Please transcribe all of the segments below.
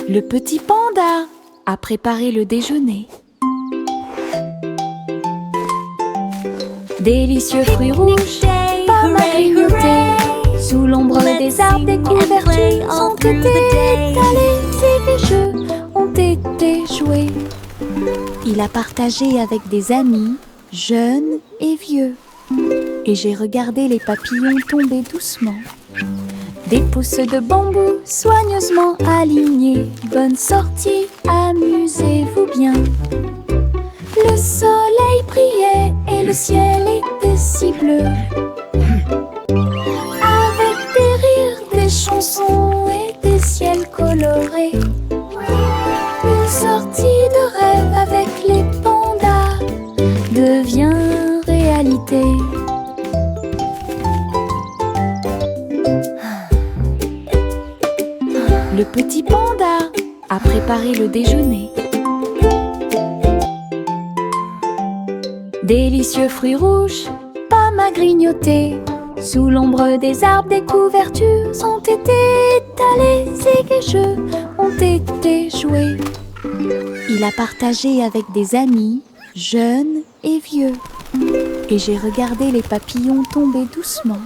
Le petit panda a préparé le déjeuner. Délicieux fruits rouges, pommes à grignoter. Sous l'ombre des arbres, des couvertures ont été étalées et les jeux ont été joués. Il a partagé avec des amis, jeunes et vieux. Et j'ai regardé les papillons tomber doucement. Des pousses de bambou soigneusement alignées. Bonne sortie, amusez-vous bien. Le soleil brillait et le ciel était si bleu. Avec des rires, des chansons et des ciels colorés. Une sortie de rêve avec les pandas devient réalité. Le petit panda a préparé le déjeuner. Délicieux fruits rouges, pommes à grignoter. Sous l'ombre des arbres, des couvertures ont été étalées et les jeux ont été joués. Il a partagé avec des amis, jeunes et vieux. Et j'ai regardé les papillons tomber doucement.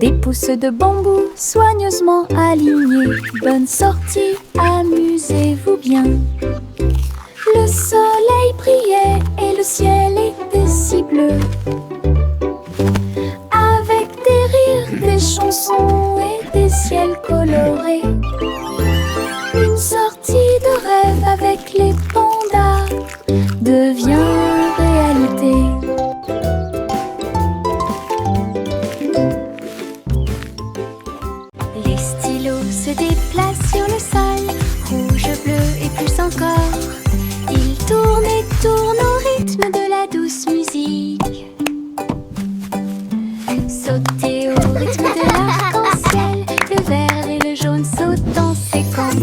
Des pousses de bambou soigneusement alignées. Bonne sortie, amusez-vous bien. Le soleil brillait et le ciel était si bleu. Avec des rires, des chansons et des ciels colorés. Une sortie de rêve avec les pandas devient réalité. Les stylos se déplacent sur le sol, rouge, bleu et plus encore. Ils tournent et tournent au rythme de la douce musique. Sautez au rythme de l'arc-en-ciel, le vert et le jaune sautent en séquence.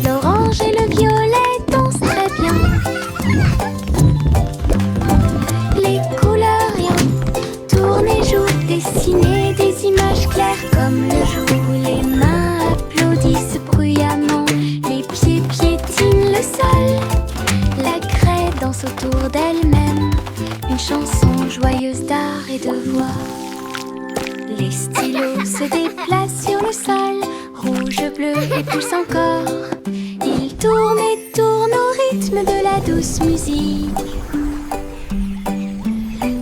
L'orange et le violet dansent très bien. Les couleurs riant, tournent et jouent, dessinent des images claires comme le jour. Les mains applaudissent bruyamment, les pieds piétinent le sol. La craie danse autour d'elle-même, une chanson joyeuse d'art et de voix. Les stylos se déplacent sur le sol, rouge, bleu et plus encore. Ils tournent et tournent au rythme de la douce musique.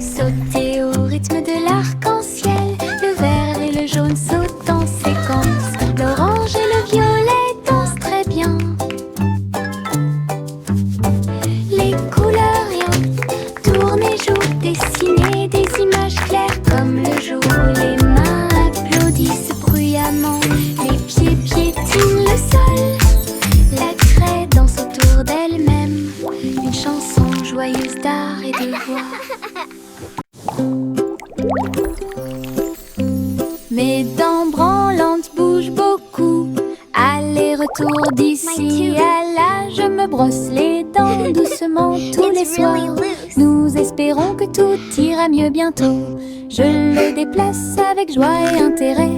Sautez au rythme de l'arc-en-ciel, le vert et le jaune sautent en séquence. L'orange et le violet dansent très bien. Les couleurs riant, tournent et jouent, dessinent des images claires comme le jour. Les mains applaudissent bruyamment, les pieds piétinent le sol. La craie danse autour d'elle-même, une chanson joyeuse d'art et de voix. Mes dents branlantes bougent beaucoup. Aller-retour d'ici à là, je me brosse les dents doucement tous les soirs. Nous espérons que tout ira mieux bientôt. Je le déplace avec joie et intérêt.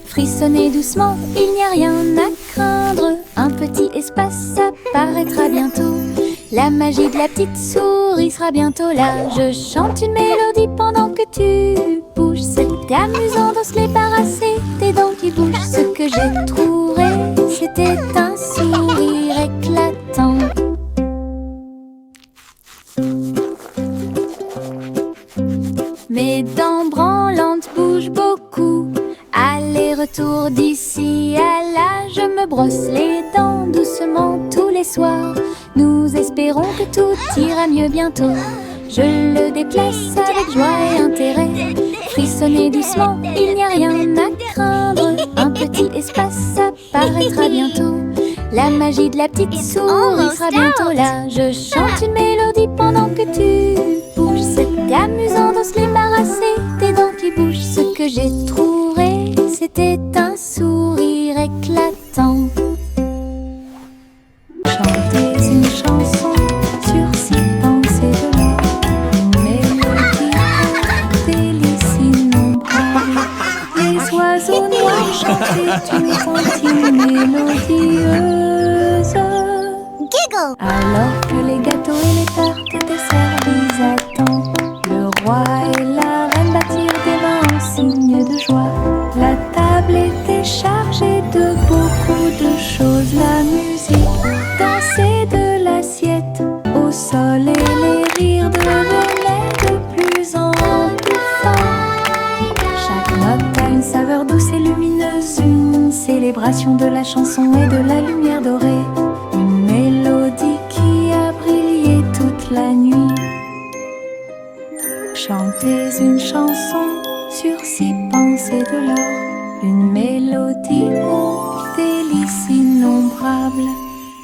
Frissonnez doucement, il n'y a rien à craindre. Un petit espace apparaîtra bientôt. La magie de la petite souris sera bientôt là. Je chante une mélodie pendant que tu bouges. C'était amusant de se débarrasser des dents qui bougent. Ce que j'ai trouvé, c'était un sourire éclatant. Mes dents branlantes bougent beaucoup. Aller-retour d'ici à là, je me brosse les dents doucement tous les soirs. Nous espérons que tout ira mieux bientôt. Je le déplace avec joie et intérêt. Frissonnez doucement, il n'y a rien à craindre. Un petit espace apparaîtra bientôt. La magie de la petite souris sera bientôt là. Je chante une mélodie pendant que tu bouges. C'était amusant de se débarrasser des dents qui bougent. Ce que j'ai trouvé, c'était un sourire éclatant. Chantez une chanson sur 6 pensées de moi. Mélodie, délice innombrable. Les oiseaux noirs chantaient une comptine mélodieuse. Alors que les gâteaux et les tartes étaient servis à temps, le roi et la reine battirent des mains en signe de joie. La table était chargée de beaucoup de choses, la musique dansait de l'assiette au sol et les rires devenaient de plus en plus forts. Chaque note a une saveur douce et lumineuse, une célébration de la chanson et de la lumière dorée, une mélodie qui a brillé toute la nuit. Chantez une chanson sur 6 pensées de l'or, une mélodie aux délices innombrables.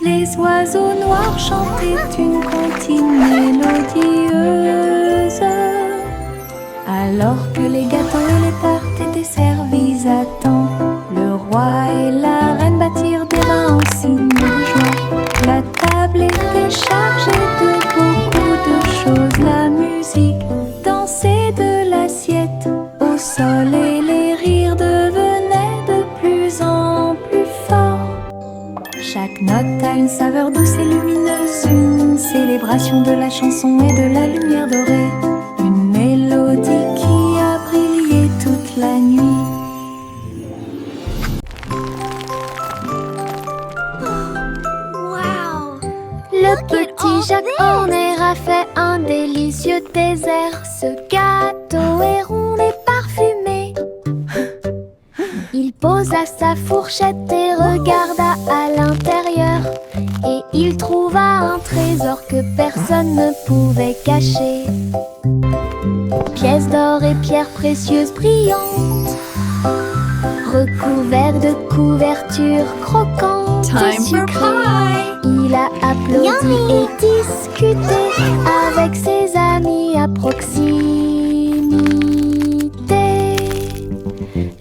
Les oiseaux noirs chantaient une comptine mélodieuse, alors que les gâteaux et les tartes étaient servis à temps. Le roi et la reine battirent des mains en signe de joie. La table était chargée de beaucoup de choses, la musique dansait de l'assiette au sol et les rires devenaient de plus en plus forts. Chaque note a une saveur douce et lumineuse, une célébration de la chanson et de la lumière dorée, une mélodie qui a brillé toute la nuit. Le petit Jacques Horner a fait un délicieux dessert. Ce gâteau est rond et parfumé. Il posa sa fourchette et regarda à l'intérieur, et il trouva un trésor que personne ne pouvait cacher. Pièces d'or et pierres précieuses brillantes, recouverts de couvertures croquantes et sucrées. Il a applaudi et discuté avec ses amis à proximité.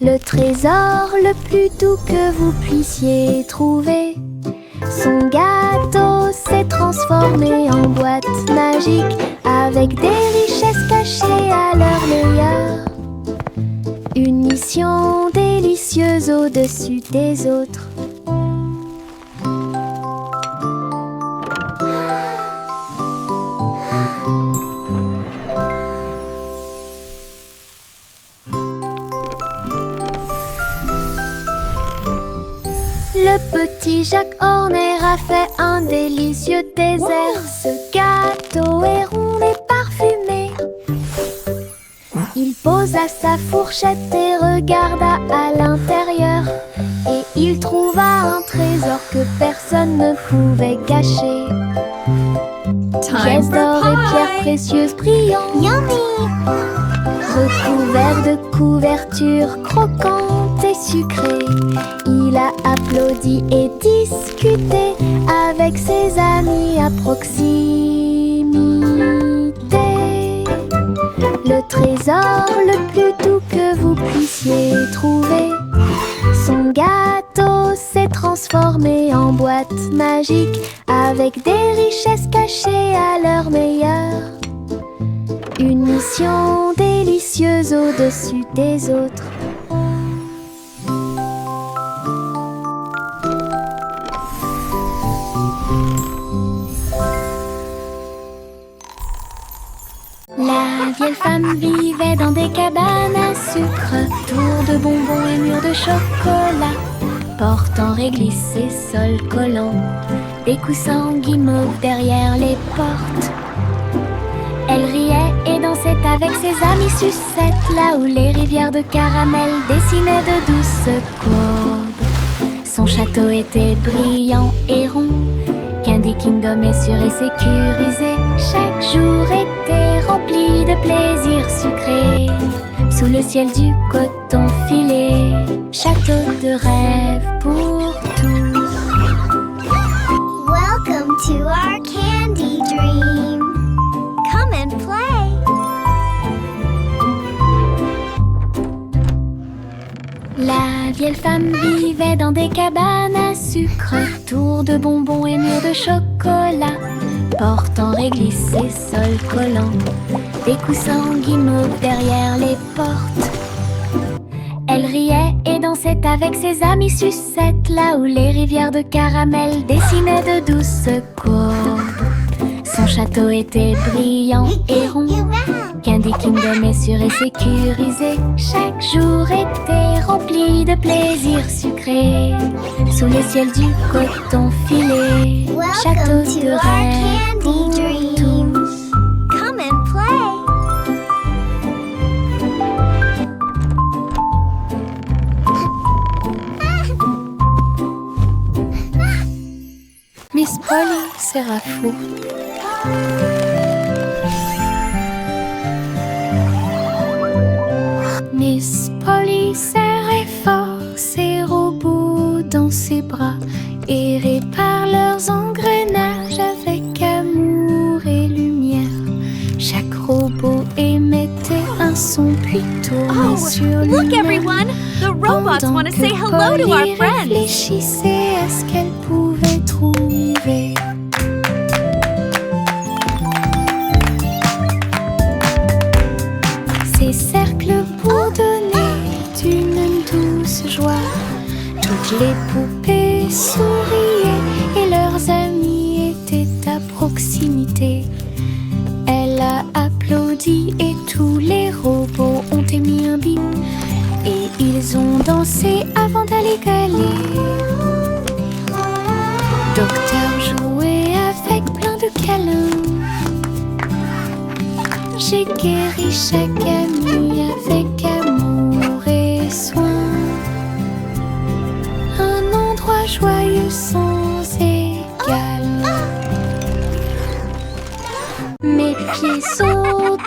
Le trésor le plus doux que vous puissiez trouver. Son gâteau s'est transformé en boîte magique, avec des richesses cachées à leur meilleur. Une mission délicieuse au-dessus des autres. Le petit Jacques Horner a fait un délicieux dessert. Ce gâteau est rond et parfumé. Il posa sa fourchette et regarda à l'intérieur, et il trouva un trésor que personne ne pouvait cacher. Pièces d'or et pierres précieuses brillantes, recouverts de couvertures croquantes et sucrées. Il a applaudi et discuté avec ses amis à proximité. Le trésor le plus doux que vous puissiez trouver. Son gâteau s'est transformé en boîte magique, avec des richesses cachées à leur meilleur. Une mission délicieuse au-dessus des autres. La vieille femme vivait dans des cabanes à sucre, tours de bonbons et murs de chocolat, portes en réglisse et sol collant, des coussins en guimauve derrière les portes. Elle riait et dansait avec ses amis sucettes, là où les rivières de caramel dessinaient de douces courbes. Son château était brillant et rond, Candy Kingdom est sûr et sécurisé. Chaque jour était rempli de plaisirs sucrés, sous le ciel du coton filé. Château de rêve pour tous. Welcome to our candy dream. Come and play. La vieille femme vivait dans des cabanes à sucre, tours de bonbons et murs de chocolat, portes en réglisse et sol collant, des coussins en guimauve derrière les portes. Elle riait et dansait dansait avec ses amis sucettes, là où les rivières de caramel dessinaient de douces courbes. Son château était brillant et rond. Candy Kingdom est sûr et sécurisé. Chaque jour était rempli de plaisirs sucrés. Sous les ciels du coton filé, château Welcome de to our rêve pour candy dreams. tous. Come and play. Miss Polly sera fou. Miss Polly serrait fort ses robots dans ses bras et répare leurs engrenages avec amour et lumière. Chaque robot émettait un son puis tournait sur Look, lui-même. everyone! The robots Pendant want to que say hello to our Polly friends. réfléchissait à ce qu'elle pouvait trouver. Ces cercles pour donner d'une douce joie. Toutes les poupées souriaient et leurs amis étaient à proximité. Elle a applaudi et tous les robots ont émis un bip. Et ils ont dansé avant d'aller gagner. Docteur jouait avec plein de câlins. J'ai guéri chaque ami avec amour et soin. Un endroit joyeux sans égal. Mes pieds sautent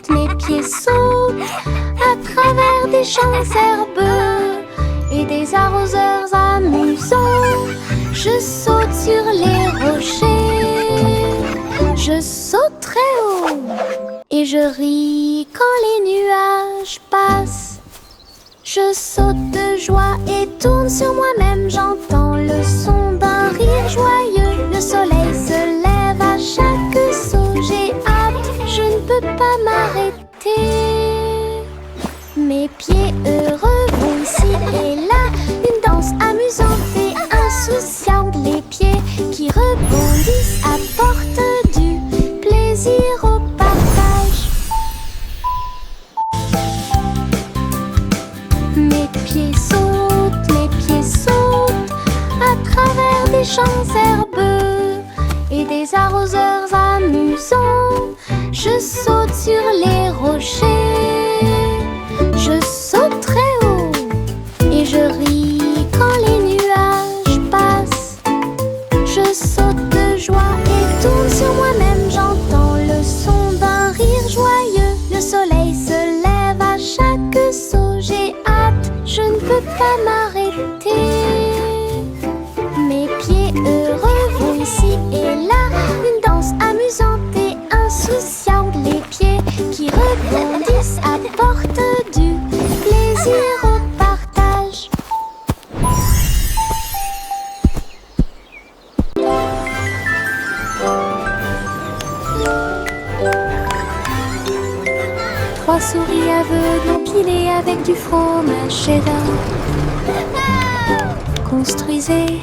à travers des champs herbeux et des arroseurs amusants. Je saute sur les rochers, je saute très haut et je ris quand les nuages passent. Je saute de joie et tourne sur moi-même, j'entends le son d'un rire joyeux. Le soleil se lève à chaque saut, j'ai hâte, je ne peux pas m'arrêter. Mes pieds heureux vont ici et là, une danse amusante et insouciante. Les pieds qui rebondissent apportent du plaisir au partage. Mes pieds sautent à travers des champs herbeux et des arroseurs amusants. Je saute sur les rochers, je saute très haut et je ris quand les nuages passent. Je saute de joie et tourne sur moi-même, j'entends le son d'un rire joyeux. Le soleil se lève à chaque saut, j'ai hâte, je ne peux pas m'arrêter. Mes pieds heureux vont ici et là, une danse amusante et insouciante. Les pieds qui rebondissent apportent du plaisir au partage. Trois souris aveugles empilées avec du fromage cheddar construisaient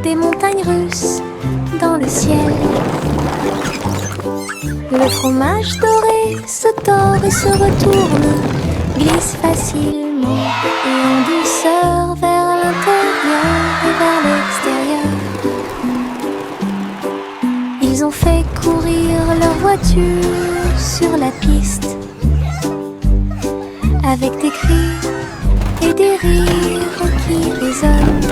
des montagnes russes dans le ciel. Le fromage doré se tord et se retourne, glisse facilement et en douceur vers l'intérieur et vers l'extérieur. Ils ont fait courir leur voiture sur la piste avec des cris et des rires qui résonnent.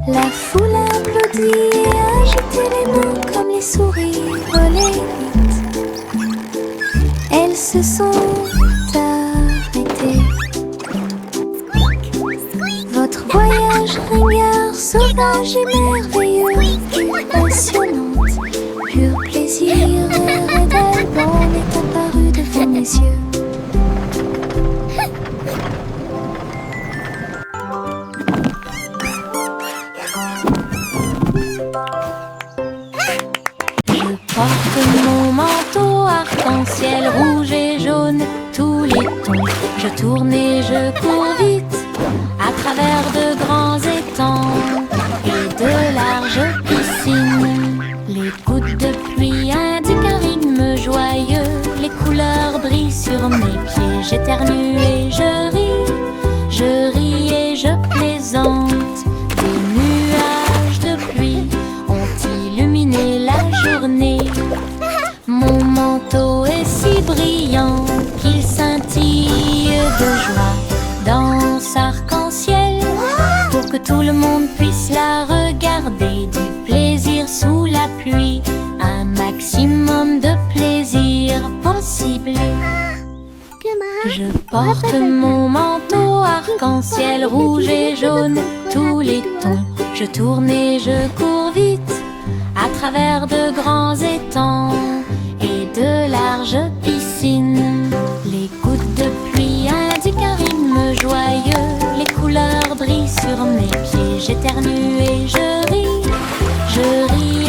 La foule applaudit et a agité les mains comme les souris volaient vite. Elles se sont arrêtées. Votre voyage ringard, sauvage et merveilleux, passionnante, pur plaisir, Red Alban est apparu devant mes yeux. Je porte mon manteau arc-en-ciel rouge et jaune, tous les tons. Je tourne et je cours vite à travers de grands étangs et de larges piscines. Les gouttes de pluie indiquent un rythme joyeux, les couleurs brillent sur mes pieds. J'éternue et je ris et je plaisante. Des nuages de pluie ont illuminé la journée. Mon manteau est si brillant qu'il scintille de joie. Danse arc-en-ciel pour que tout le monde puisse la regarder. Du plaisir sous la pluie, un maximum de plaisir possible. Je porte mon manteau arc-en-ciel rouge et jaune, tous les tons. Je tourne et je cours vite à travers de grands étangs et de larges piscines. Les gouttes de pluie indiquent un rythme joyeux, les couleurs brillent sur mes pieds. J'éternue et je ris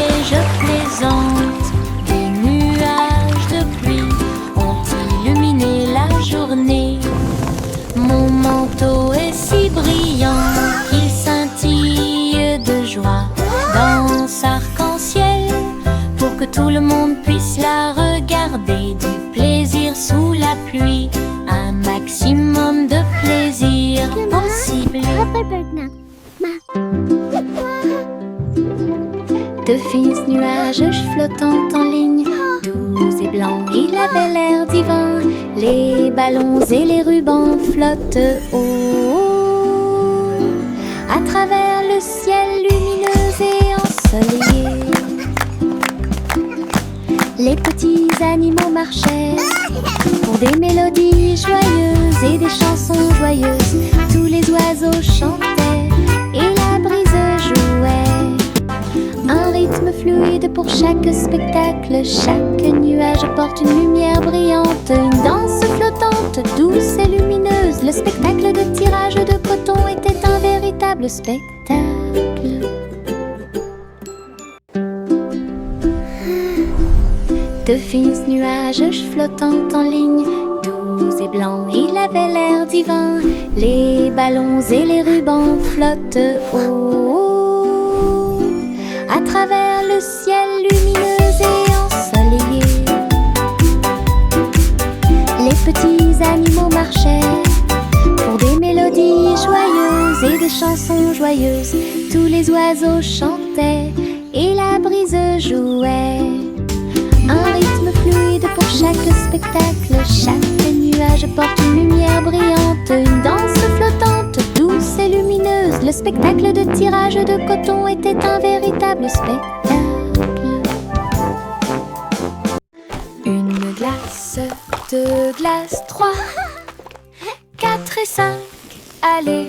et je plaisante. Des nuages de pluie ont illuminé la journée. Mon manteau est si brillant qu'il scintille de joie. Danse arc-en-ciel pour que tout le monde puisse la regarder. Du plaisir sous la pluie, un maximum de plaisir possible. De fins nuages flottants en ligne, doux et blancs, il avait l'air divin. Les ballons et les rubans flottent haut à travers le ciel lumineux et ensoleillé. Les petits animaux marchaient pour des mélodies joyeuses et des chansons joyeuses. Tous les oiseaux chantaient et la brise jouait. Un rythme fluide pour chaque spectacle. Chaque nuage porte une lumière brillante. Une danse flottante, douce et lumineuse. Le spectacle de tirage de coton était un véritable spectacle. De fins nuages flottants en ligne, doux et blancs, il avait l'air divin. Les ballons et les rubans flottent haut à travers le ciel lumineux et ensoleillé. Les petits animaux marchaient pour des mélodies joyeuses et des chansons joyeuses. Tous les oiseaux chantaient et la brise jouait. Un rythme fluide pour chaque spectacle. Chaque nuage porte une lumière brillante. Une danse flottante, douce et lumineuse. Le spectacle de tirage de coton était un véritable spectacle. Une glace, deux glaces, trois, 4 et 5, allez,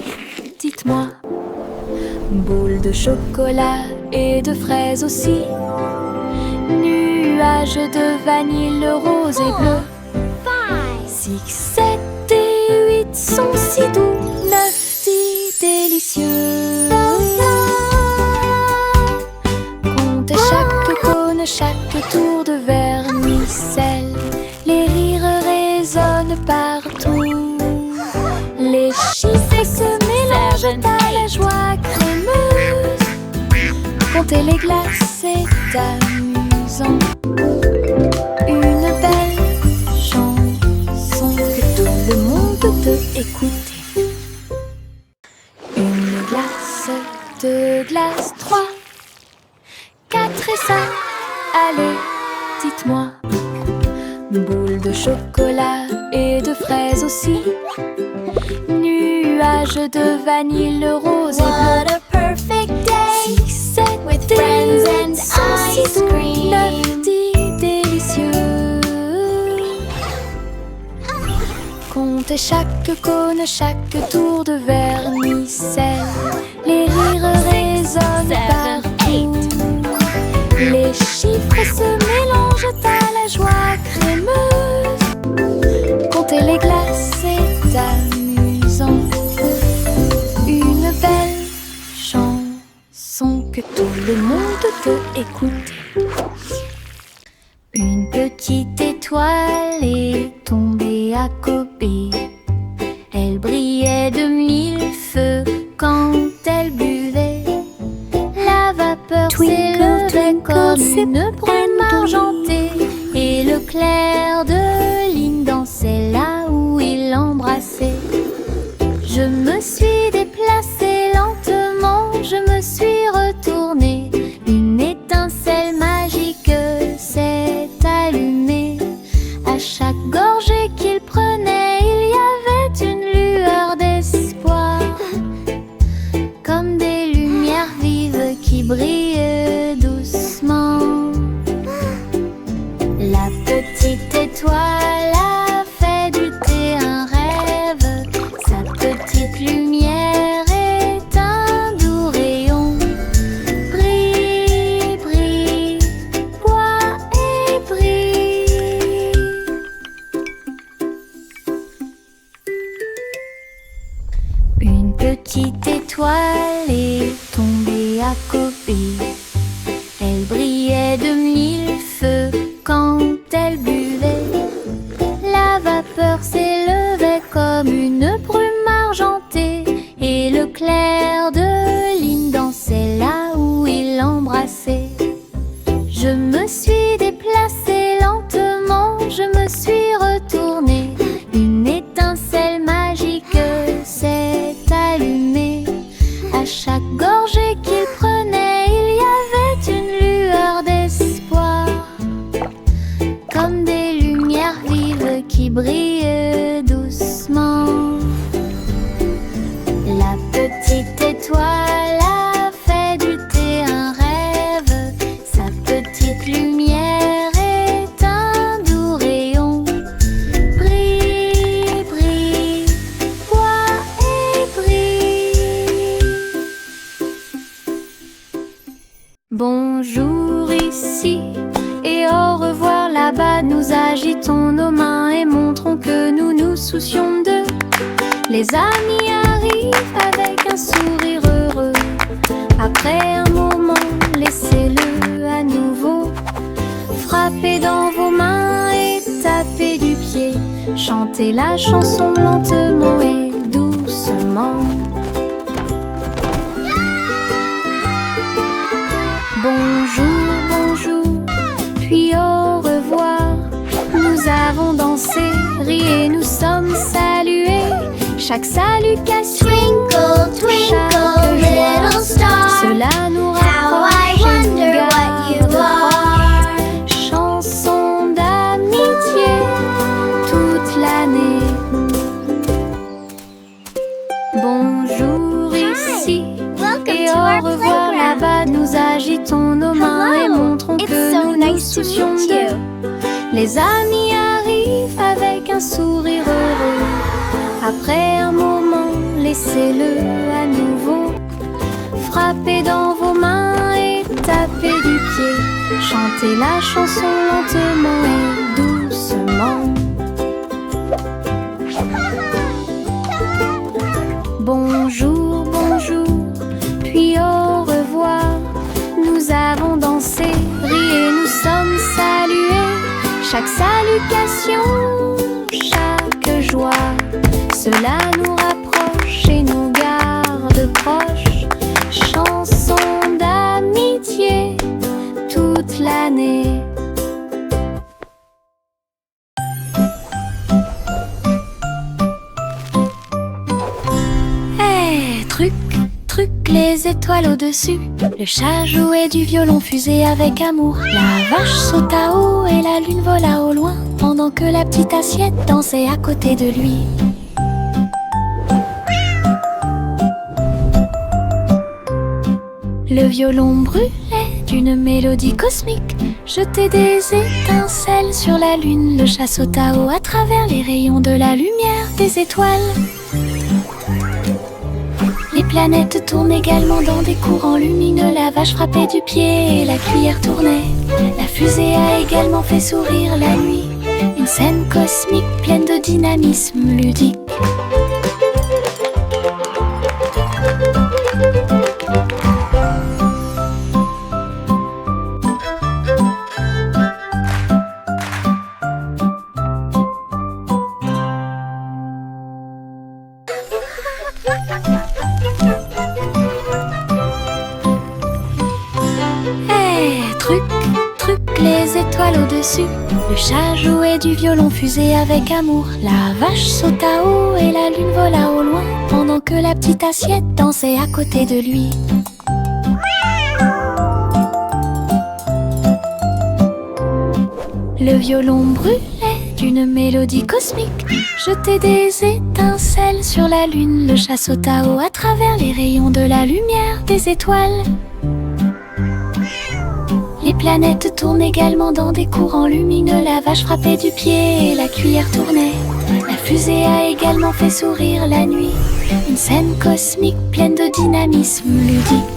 dites-moi. Boule de chocolat et de fraises aussi. Nuages de vanille rose et bleu. 6, 7 et 8 sont si doux. 9, 10 délicieux. Comptez chaque cône, chaque tour de vermicelle. Les rires résonnent partout. Les chiffres se mélangent à la joie crémeuse. Comptez les glaces, c'est amusant. Une belle chanson que tout le monde peut écouter. Une glace, deux glaces, 3, 4 et 5, allez, dites-moi. Boule de chocolat et de fraises aussi. Nuages de vanille rose et bleu. What a perfect day 6, 7 with friends and ice cream. 9, 10 délicieux. Comptez chaque cône, chaque tour de vermicelle. Les rires résonnent partout. Les chiffres se mélangent à la joie crémeuse. Comptez les glaces, c'est amusant. Une belle chanson que tout le monde peut écouter. Une petite étoile est tombée à Kobe. Elle brillait de 1000 feux. s'élevait comme une brume argentée, et le clair de lune dansait là où il l'embrassait. Je me suis déplacée lentement, je me suis retournée. Une étincelle magique s'est allumée. À chaque gorgée qu'il prenait, il y avait une lueur d'espoir, comme des lumières vives qui brillent doucement. La petite étoile a fait du thé un rêve. Sa petite lumière est un doux rayon. Brille, brille, bois et brille. Une petite étoile est tombée à Kobe. Elle brillait de mille feux quand elle buvait. La vapeur s'élevait comme une brume argentée, et le clair de lune dansait là où il l'embrassait. Je me suis déplacée lentement, je me suis retournée. Une étincelle magique s'est allumée. À chaque gorgée qu'il prenait, il y avait une lueur d'espoir, comme des lumières vives qui brillent doucement. La petite étoile a fait du thé un rêve. Sa petite lumière est un doux rayon. Brille, brille, bois et brille. Bonjour ici et au revoir là-bas. Nous agitons nos mains et montrons que nous nous soucions d'eux. Les amis arrivent avec un sourire heureux. Après un moment, laissez-le à nouveau. Frappez dans vos mains et tapez du pied. Chantez la chanson lentement et doucement. Bonjour, bonjour, puis au revoir. Nous avons dansé, ri et nous sommes salués. Chaque salutation, Twinkle, twinkle, chaque joie, little star, cela nous how I rapproche et nous wonder what you garde are. proches. Chanson d'amitié toute l'année. Bonjour ici Welcome et to au our revoir playground. là-bas. Nous agitons nos mains et Hello. montrons It's que so nous nous nice to soucions meet d'eux. you. Les amis arrivent avec un sourire heureux. Après un moment, laissez-le à nouveau. Frappez dans vos mains et tapez du pied. Chantez la chanson lentement et doucement. Bonjour, bonjour, puis au revoir. Nous avons dansé, ri et nous sommes salués. Chaque salutation, chaque joie, cela nous rapproche et nous garde proches. Chanson d'amitié toute l'année. Hey, truc, truc, les étoiles au-dessus. Le chat jouait du violon fusé avec amour. La vache sauta haut et la lune vola au loin, pendant que la petite assiette dansait à côté de lui. Le violon brûlait d'une mélodie cosmique, jetait des étincelles sur la lune. Le chat sauta haut à travers les rayons de la lumière des étoiles. Les planètes tournent également dans des courants lumineux. La vache frappait du pied et la cuillère tournait. La fusée a également fait sourire la nuit. Une scène cosmique pleine de dynamisme ludique. les étoiles au-dessus. Le chat jouait du violon fusé avec amour. La vache sauta haut et la lune vola au loin, pendant que la petite assiette dansait à côté de lui. Le violon brûlait d'une mélodie cosmique, jetait des étincelles sur la lune. Le chat sauta haut à travers les rayons de la lumière des étoiles. Les planètes tournent également dans des courants lumineux. La vache frappait du pied et la cuillère tournait. La fusée a également fait sourire la nuit. Une scène cosmique pleine de dynamisme ludique.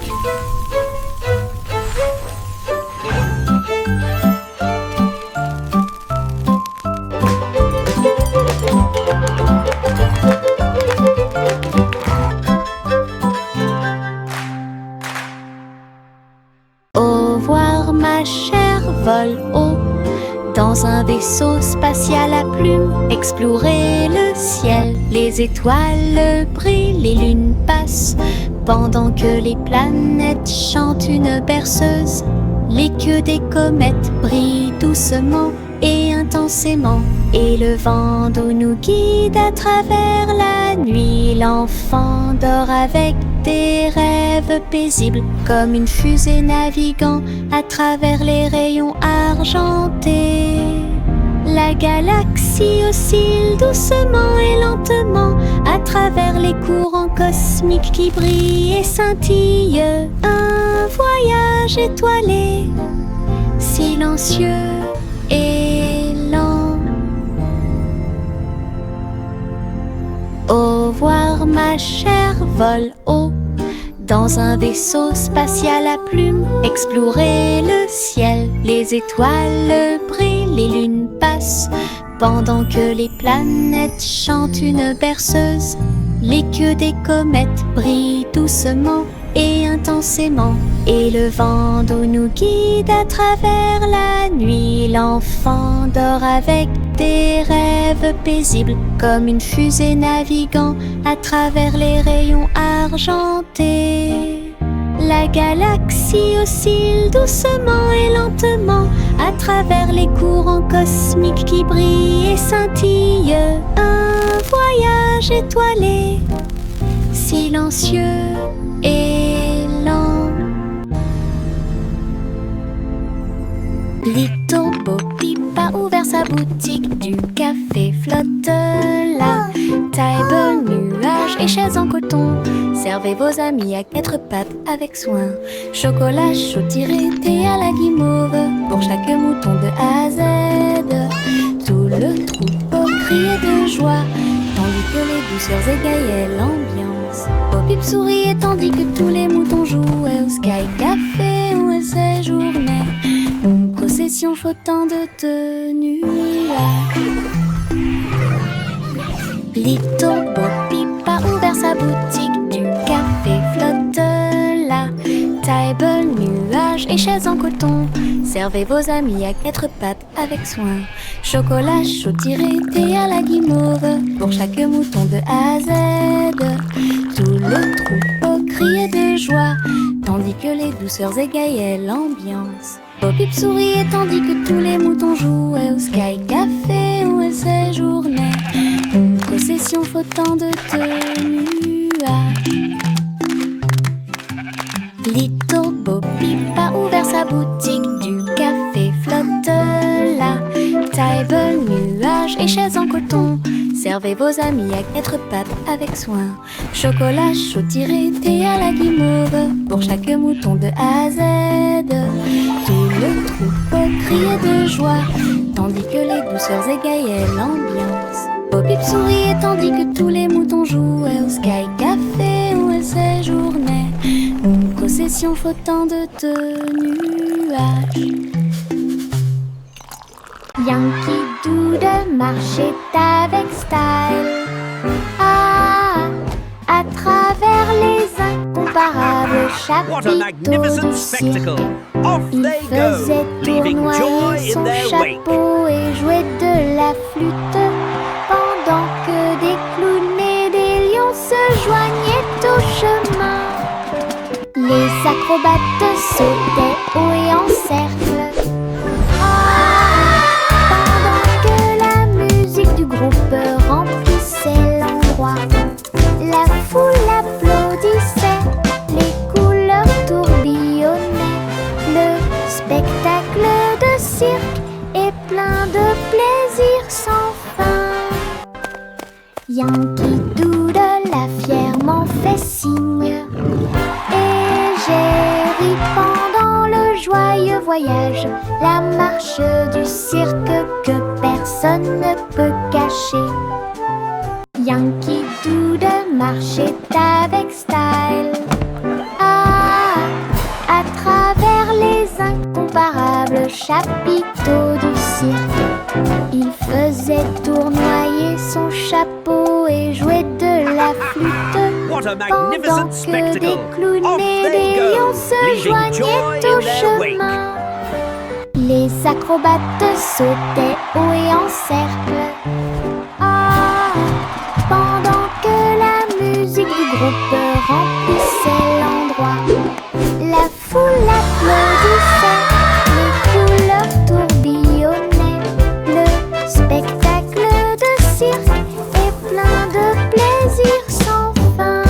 Vole haut dans un vaisseau spatial à plumes, explorer le ciel. Les étoiles brillent, les lunes passent, pendant que les planètes chantent une berceuse. Les queues des comètes brillent doucement et intensément, et le vent d'eau nous guide à travers la nuit. L'enfant dort avec des rêves paisibles, comme une fusée naviguant à travers les rayons argentés. La galaxie oscille doucement et lentement à travers les courants cosmiques qui brillent et scintillent. Un voyage étoilé, silencieux et lent. Au revoir ma chère, vole haut dans un vaisseau spatial à plumes, explorer le ciel. Les étoiles brillent, les lunes passent, pendant que les planètes chantent une berceuse. Les queues des comètes brillent doucement et intensément, et le vent d'eau nous guide à travers la nuit. L'enfant dort avec des rêves paisibles, comme une fusée naviguant à travers les rayons argentés. La galaxie oscille doucement et lentement à travers les courants cosmiques qui brillent et scintillent. Un voyage étoilé, silencieux et lent. Little Bo Peep a ouvert sa boutique, du café flotte là. Table, nuages et chaises en coton, servez vos amis à quatre pattes avec soin. Chocolat chaud tiré, thé à la guimauve, pour chaque mouton de A à Z. Tout le troupeau criait de joie, tandis que les douceurs égayaient l'ambiance. Bo Peep souriait tandis que tous les moutons jouaient au Sky Café où elle séjournait. Une procession flottant de nuages. Little Bo Peep a ouvert sa boutique, du café flotte là. Table, nuages et chaises en coton, servez vos amis à quatre pattes avec soin. Chocolat chaud tiré, thé à la guimauve, pour chaque mouton de A à Z. Tout le troupeau criait de joie, tandis que les douceurs égayaient l'ambiance. Bo Peep souriait tandis que tous les moutons jouaient au Sky Café où elle séjournait. Une procession flottant de nuages. Little Bo Peep a ouvert sa boutique, du café flotte là. Table, nuages et chaises en coton, servez vos amis à quatre pattes avec soin. Chocolat chaud tiré, thé à la guimauve, pour chaque mouton de A à Z. Tout le troupeau criait de joie, tandis que les douceurs égayaient l'ambiance. Bo Peep souriait tandis que tous les moutons jouaient au Sky Café où elle séjournait. Une procession flottant de nuages. Yankee Doodle marchait avec style, à travers les incomparables What a chapiteaux magnificent de cirque. spectacle! Off Il they go, faisait leaving joy tournoyer in son their wake. chapeau et jouait de la flûte, pendant que des clowns et des lions se joignaient au chemin. Les acrobates sautaient haut et en cercle, cirque est plein de plaisir sans fin. Yankee Doodle a fièrement fait signe et j'ai ri pendant le joyeux voyage, la marche du cirque que personne ne peut cacher. Yankee Doodle marchait avec style à travers les incomparables chapiteaux du cirque. Il faisait tournoyer son chapeau et jouait de la flûte What a pendant magnificent que spectacle! des clowns Off et they des go, lions se leaving joignaient joy au in their wake. chemin. Les acrobates sautaient haut et en cercle. Pendant que la musique du groupe remplissait l'endroit, la foule applaudissait, les couleurs tourbillonnaient. Le spectacle de cirque est plein de plaisir sans fin.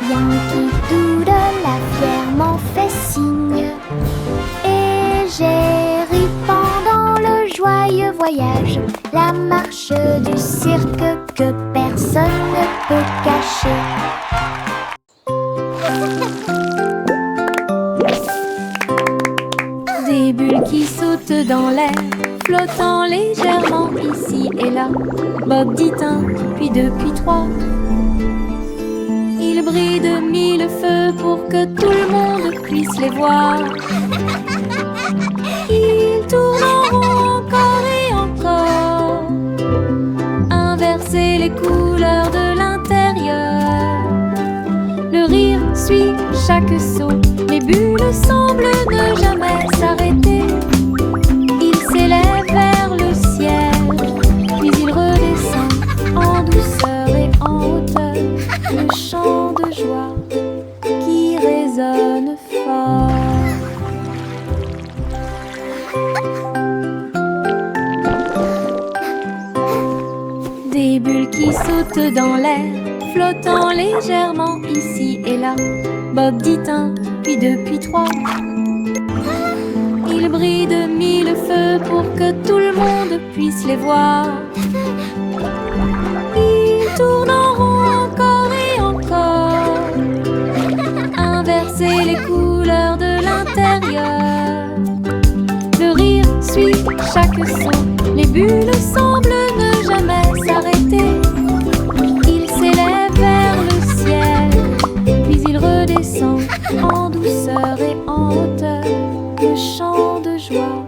Yankee Doodle a fièrement fait signe et j'ai ri pendant le joyeux voyage, la marche du cirque que personne ne peut cacher. Des bulles qui sautent dans l'air, flottant légèrement ici et là. Bob dit un, puis deux, puis trois. Ils brillent de mille feux pour que tout le monde puisse les voir. Ils tournent en rond encore et encore, inverser les couleurs de l'intérieur. Le rire suit chaque saut, les bulles semblent ne jamais s'arrêter. Ils s'élèvent vers le ciel, puis ils redescendent en douceur et en hauteur. Le chant de joie qui résonne fort. Des bulles qui sautent dans l'air, flottant légèrement ici et là. Bob dit un, puis deux, puis trois. Ils brillent de mille feux pour que tout le monde puisse les voir. Ils tournent en rond encore et encore, inverser les couleurs de l'intérieur. Le rire suit chaque son, les bulles semblent ne jamais s'arrêter. Ils s'élèvent vers le ciel, puis ils redescendent en douceur et en hauteur. Le chant de joie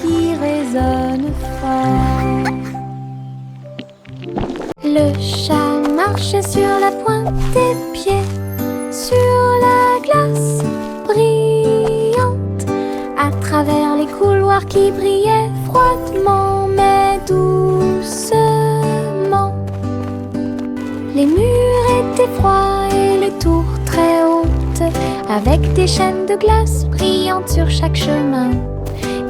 qui résonne fort. Le chat marchait sur la pointe des pieds, sur la glace brillante, à travers les couloirs qui brillaient froidement mais doucement. Les murs étaient froids et les tours très hautes, avec des chaînes de glace brillantes sur chaque chemin.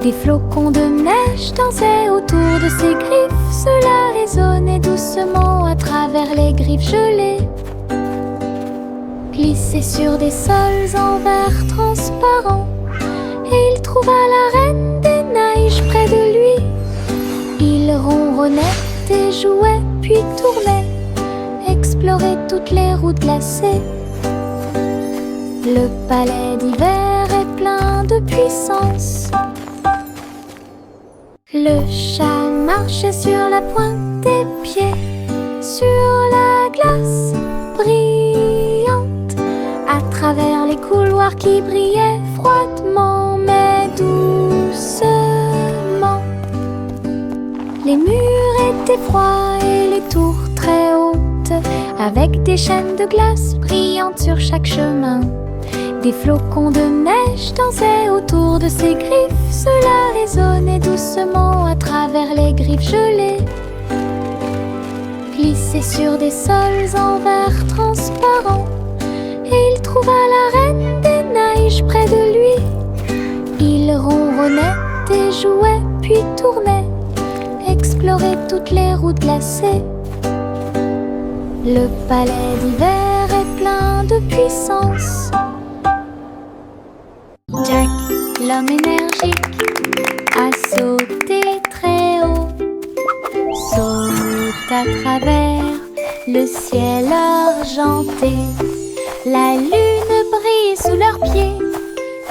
Des flocons de neige dansaient autour de ses griffes. Cela résonnait doucement à travers les griffes gelées. Glissait sur des sols en verre transparent, et il trouva la reine des neiges près de lui. Il ronronnait et jouait, puis tournait, explorait toutes les routes glacées. Le palais d'hiver est plein de puissance. Le chat marchait sur la pointe des pieds, sur la glace brillante, à travers les couloirs qui brillaient froidement mais doucement. Les murs étaient froids et les tours très hautes, avec des chaînes de glace brillantes sur chaque chemin. Des flocons de neige dansaient autour de ses griffes. Cela résonnait doucement à travers les griffes gelées. Glissait sur des sols en verre transparent, et il trouva la reine des neiges près de lui. Il ronronnait et jouait, puis tournait, explorait toutes les routes glacées. Le palais d'hiver est plein de puissance. Jack l'homme énergique a sauté très haut, saute à travers le ciel argenté. La lune brille sous leurs pieds,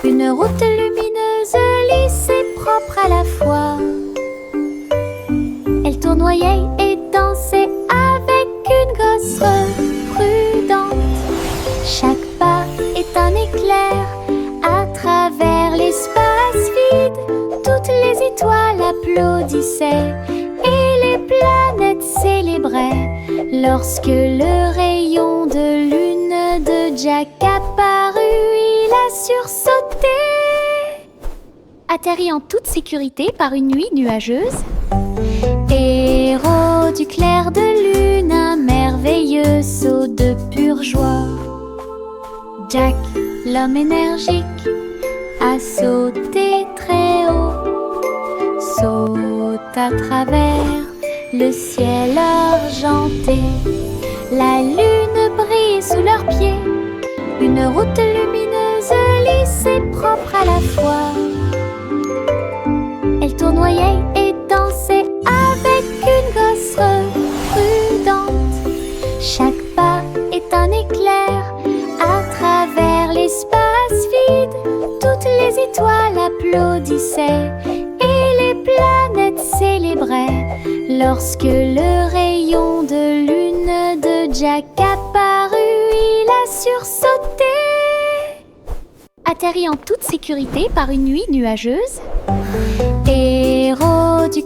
une route lumineuse, lisse et propre à la fois. Elle tournoyait et dansait avec une gosse prudente. Chaque pas est un éclair à travers l'espace vide. Toutes les étoiles applaudissaient et les planètes célébraient lorsque le rayon de lune de Jack apparut. Il a sursauté, atterri en toute sécurité par une nuit nuageuse. Héros du clair de lune, un merveilleux saut de pure joie. Jack, l'homme énergique, a sauté très haut, saute à travers le ciel argenté. La lune brille sous leurs pieds, une route lumineuse, lisse et propre à la fois. Elle tournoyait et dansait avec une gosse prudente. Chaque pas est un éclair à travers l'espace vide. Toutes les étoiles applaudissaient et les planètes célébraient lorsque le rayon de lune de Jack apparut. Il a sursauté, atterri en toute sécurité par une nuit nuageuse. Héros du